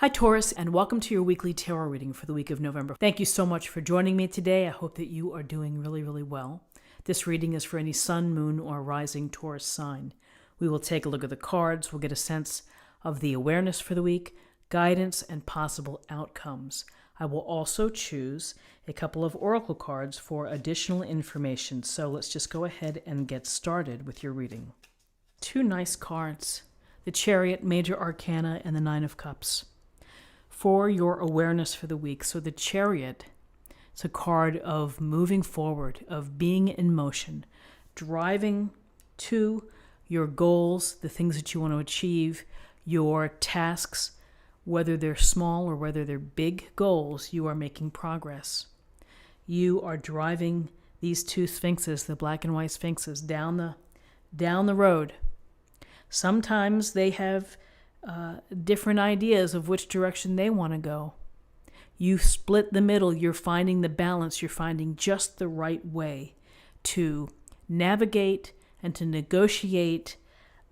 Hi, Taurus, and welcome to your weekly tarot reading for the week of November. Thank you so much for joining me today. I hope that you are doing really, really well. This reading is for any sun, moon, or rising Taurus sign. We will take a look at the cards. We'll get a sense of the awareness for the week, guidance, and possible outcomes. I will also choose a couple of oracle cards for additional information. So let's just go ahead and get started with your reading. Two nice cards, the Chariot, Major Arcana, and the Nine of Cups. For your awareness for the week. So the Chariot, it's a card of moving forward, of being in motion, driving to your goals, the things that you want to achieve, your tasks, whether they're small or whether they're big goals, you are making progress. You are driving these two sphinxes, the black and white sphinxes, down the road. Sometimes they have different ideas of which direction they want to go. You split the middle, you're finding the balance, you're finding just the right way to navigate and to negotiate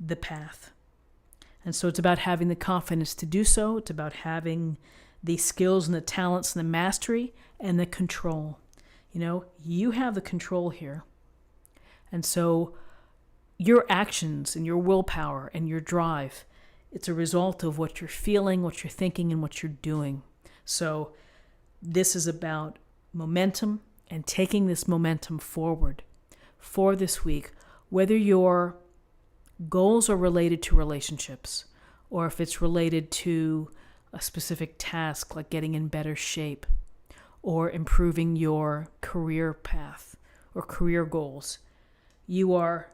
the path. And so it's about having the confidence to do so. It's about having the skills and the talents and the mastery and the control. You know, you have the control here. And so your actions and your willpower and your drive, it's a result of what you're feeling, what you're thinking, and what you're doing. So this is about momentum and taking this momentum forward for this week, whether your goals are related to relationships or if it's related to a specific task like getting in better shape or improving your career path or career goals. You are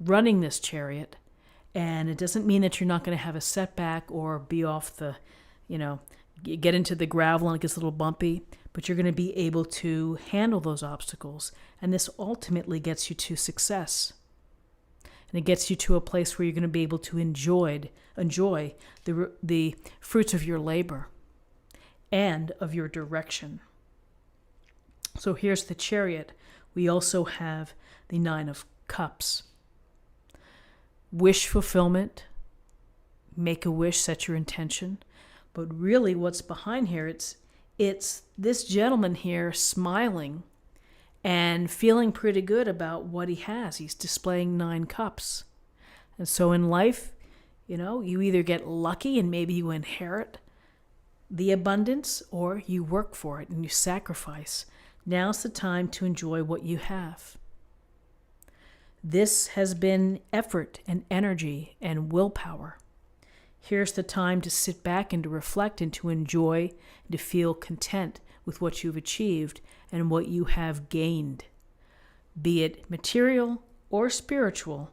running this chariot. And it doesn't mean that you're not going to have a setback or be off the, get into the gravel and it gets a little bumpy, but you're going to be able to handle those obstacles. And this ultimately gets you to success. And it gets you to a place where you're going to be able to enjoy the fruits of your labor and of your direction. So here's the Chariot. We also have the Nine of Cups. Wish fulfillment, make a wish, set your intention. But really what's behind here, it's this gentleman here smiling and feeling pretty good about what he has. He's displaying 9 cups. And so in life, you either get lucky and maybe you inherit the abundance or you work for it and you sacrifice. Now's the time to enjoy what you have. This has been effort and energy and willpower. Here's the time to sit back and to reflect and to enjoy and to feel content with what you've achieved and what you have gained, be it material or spiritual.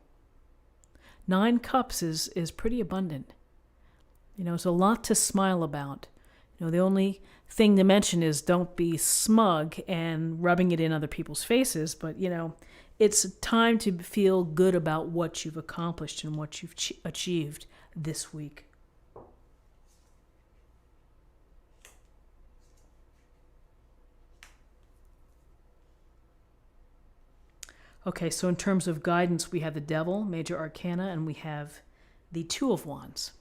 9 cups is pretty abundant. It's a lot to smile about. The only thing to mention is don't be smug and rubbing it in other people's faces, but it's time to feel good about what you've accomplished and what you've achieved this week. Okay, so in terms of guidance, we have the Devil, Major Arcana, and we have the Two of Wands.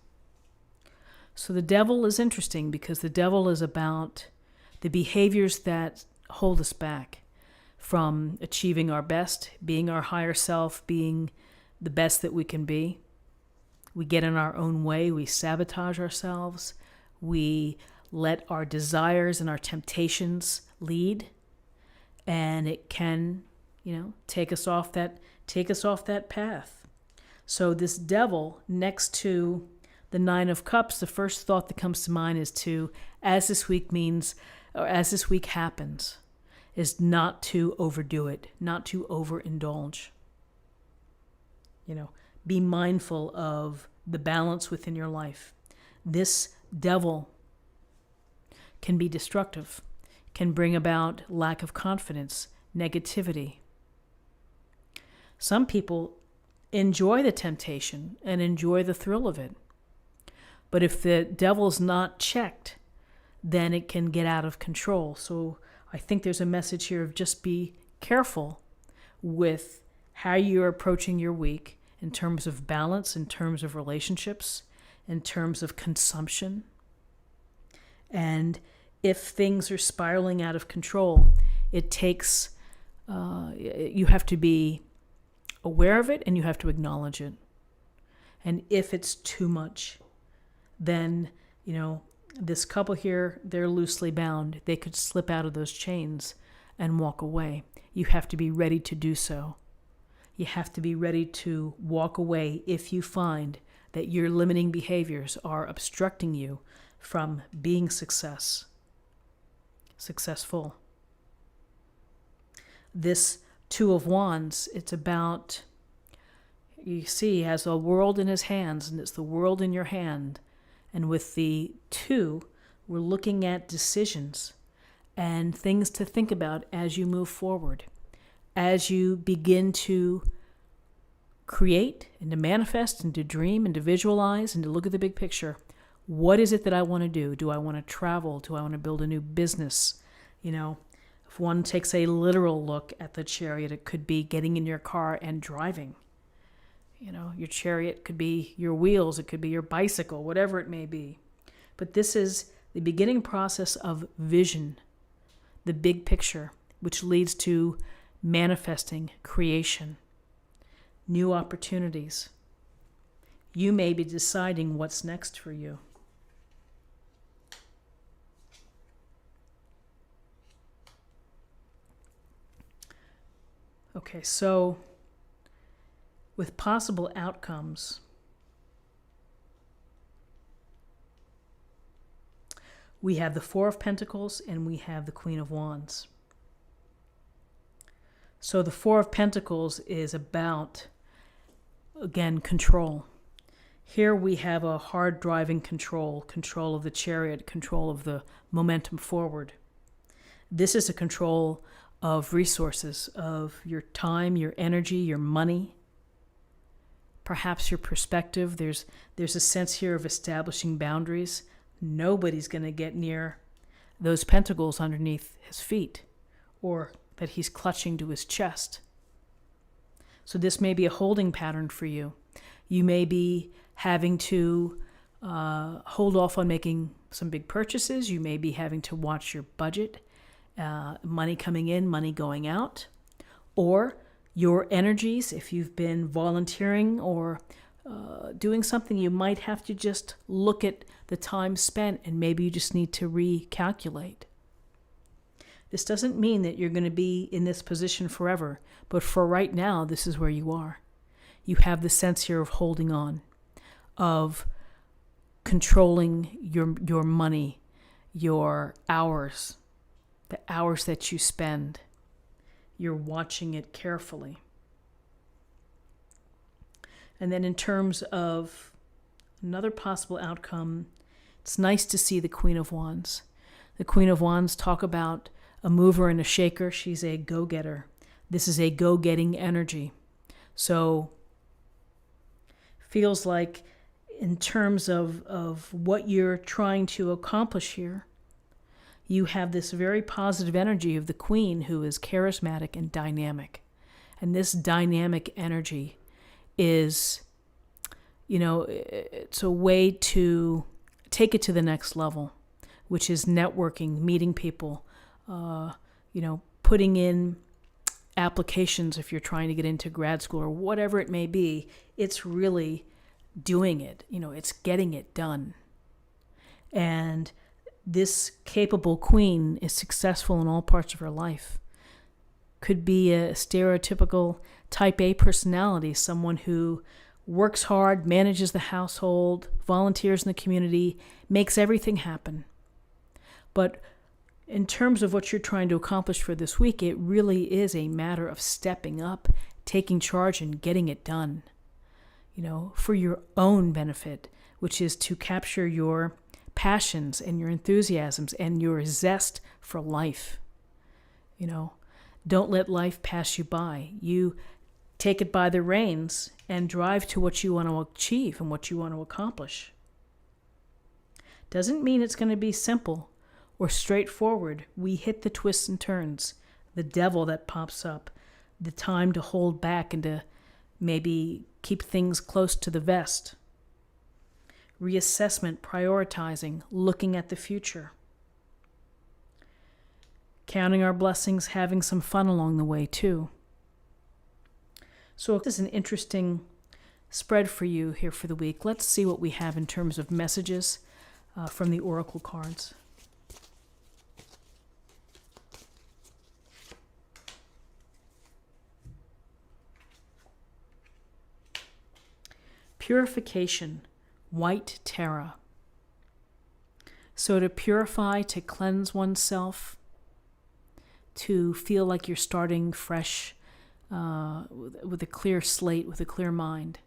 So the Devil is interesting because the Devil is about the behaviors that hold us back from achieving our best, being our higher self, being the best that we can be. We get in our own way. We sabotage ourselves. We let our desires and our temptations lead. And it can, take us off that path. So this Devil next to the Nine of Cups, the first thought that comes to mind is as this week happens, is not to overdo it, not to overindulge. Be mindful of the balance within your life. This Devil can be destructive, can bring about lack of confidence, negativity. Some people enjoy the temptation and enjoy the thrill of it. But if the Devil's not checked, then it can get out of control. So I think there's a message here of just be careful with how you're approaching your week in terms of balance, in terms of relationships, in terms of consumption. And if things are spiraling out of control, it takes, you have to be aware of it and you have to acknowledge it. And if it's too much, then, this couple here, they're loosely bound. They could slip out of those chains and walk away. You have to be ready to do so. You have to be ready to walk away if you find that your limiting behaviors are obstructing you from being successful. This Two of Wands, it's about, you see, he has a world in his hands, and it's the world in your hand. And with the two, we're looking at decisions and things to think about as you move forward, as you begin to create and to manifest and to dream and to visualize and to look at the big picture. What is it that I want to do? Do I want to travel? Do I want to build a new business? If one takes a literal look at the Chariot, it could be getting in your car and driving. Your Chariot could be your wheels, it could be your bicycle, whatever it may be. But this is the beginning process of vision, the big picture, which leads to manifesting creation, new opportunities. You may be deciding what's next for you. Okay, so with possible outcomes, we have the Four of Pentacles and we have the Queen of Wands. So the Four of Pentacles is about, again, control. Here we have a hard driving control of the Chariot, control of the momentum forward. This is a control of resources, of your time, your energy, your money, perhaps your perspective. There's a sense here of establishing boundaries. Nobody's going to get near those pentacles underneath his feet or that he's clutching to his chest. So this may be a holding pattern for you. You may be having to hold off on making some big purchases. You may be having to watch your budget, money coming in, money going out, or your energies. If you've been volunteering or doing something, you might have to just look at the time spent and maybe you just need to recalculate. This doesn't mean that you're going to be in this position forever, but for right now, this is where you are. You have the sense here of holding on, of controlling your money, your hours, the hours that you spend. You're watching it carefully. And then in terms of another possible outcome, it's nice to see the Queen of Wands. The Queen of Wands talk about a mover and a shaker. She's a go-getter. This is a go-getting energy. So feels like in terms of what you're trying to accomplish here, you have this very positive energy of the Queen who is charismatic and dynamic. And this dynamic energy is, it's a way to take it to the next level, which is networking, meeting people, putting in applications if you're trying to get into grad school or whatever it may be. It's really doing it. It's getting it done. And this capable queen is successful in all parts of her life. Could be a stereotypical type A personality, someone who works hard, manages the household, volunteers in the community, makes everything happen. But in terms of what you're trying to accomplish for this week, it really is a matter of stepping up, taking charge, and getting it done, for your own benefit, which is to capture your passions and your enthusiasms and your zest for life. Don't let life pass you by. You take it by the reins and drive to what you want to achieve and what you want to accomplish. Doesn't mean it's going to be simple or straightforward. We hit the twists and turns, the devil that pops up, the time to hold back and to maybe keep things close to the vest. Reassessment, prioritizing, looking at the future. Counting our blessings, having some fun along the way too. So this is an interesting spread for you here for the week. Let's see what we have in terms of messages from the oracle cards. Purification, white Terra. So to purify, to cleanse oneself, to feel like you're starting fresh with a clear slate, with a clear mind.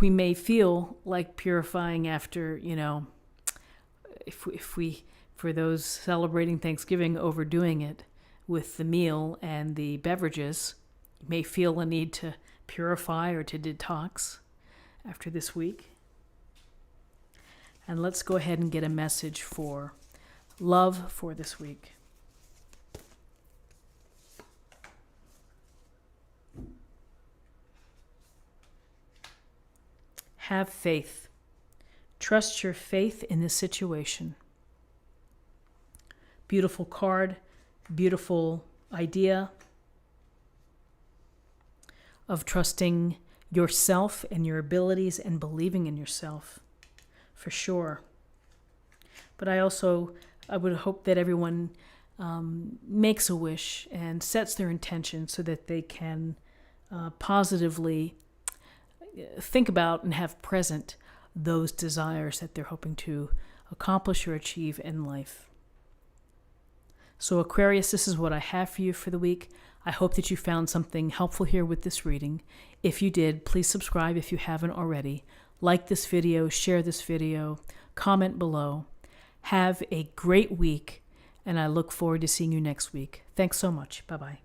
We may feel like purifying after, if we, for those celebrating Thanksgiving, overdoing it with the meal and the beverages, you may feel a need to purify or to detox after this week. And let's go ahead and get a message for love for this week. Have faith. Trust your faith in this situation. Beautiful card, beautiful idea of trusting yourself and your abilities and believing in yourself, for sure. But I would hope that everyone makes a wish and sets their intention so that they can positively think about and have present those desires that they're hoping to accomplish or achieve in life. So Aquarius, this is what I have for you for the week. I hope that you found something helpful here with this reading. If you did, please subscribe if you haven't already. Like this video, share this video, comment below. Have a great week, and I look forward to seeing you next week. Thanks so much. Bye-bye.